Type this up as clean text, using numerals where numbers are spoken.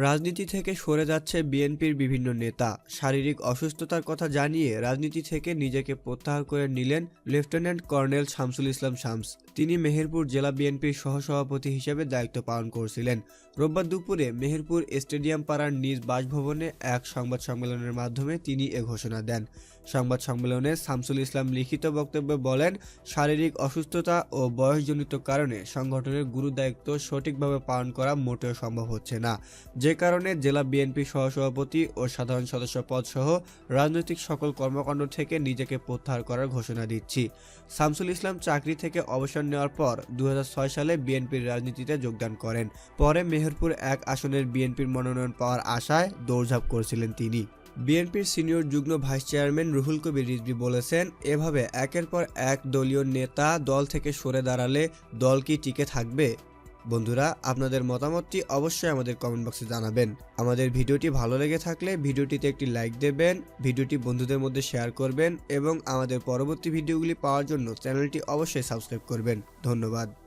রাজনীতি থেকে সরে যাচ্ছে বিএনপির বিভিন্ন নেতা। শারীরিক অসুস্থতার কথা জানিয়ে রাজনীতি থেকে নিজেকে প্রত্যাহার করে নিলেন লেফটেন্যান্ট কর্নেল শামসুল ইসলাম শামস। তিনি মেহেরপুর জেলা বিএনপির সহসভাপতি হিসেবে দায়িত্ব পালন করছিলেন। রোববার দুপুরে মেহেরপুর স্টেডিয়াম পাড়ার নিজ বাসভবনে এক সংবাদ সম্মেলনের মাধ্যমে তিনি এ ঘোষণা দেন। সংবাদ সম্মেলনে শামসুল ইসলাম লিখিত বক্তব্যে বলেন, শারীরিক অসুস্থতা ও বয়সজনিত কারণে সংগঠনের গুরুদায়িত্ব সঠিকভাবে পালন করা মোটেও সম্ভব হচ্ছে না, যে কারণে জেলা বিএনপি সহসভাপতি ও সাধারণ সদস্য পদসহ রাজনৈতিক সকল কর্মকাণ্ড থেকে নিজেকে প্রত্যাহার করার ঘোষণা দিচ্ছি। শামসুল ইসলাম চাকরি থেকে অবসর নেওয়ার পর 2006 সালে বিএনপির রাজনীতিতে যোগদান করেন। পরে মেহেরপুর 1 আসনের বিএনপির মনোনয়ন পাওয়ার আশায় দৌড়ঝাঁপ করছিলেন তিনি। বিএনপির সিনিয়র যুগ্ম ভাইস চেয়ারম্যান রুহুল কবির রিজভী বলেছেন, এভাবে একের পর এক দলীয় নেতা দল থেকে সরে দাঁড়ালে দল কি টিকে থাকবে? বন্ধুরা, আপনাদের মতামতটি অবশ্যই আমাদের কমেন্ট বক্সে জানাবেন। আমাদের ভিডিওটি ভালো লেগে থাকলে ভিডিওটিতে একটি লাইক দেবেন, ভিডিওটি বন্ধুদের মধ্যে শেয়ার করবেন এবং আমাদের পরবর্তী ভিডিওগুলি পাওয়ার জন্য চ্যানেলটি অবশ্যই সাবস্ক্রাইব করবেন। ধন্যবাদ।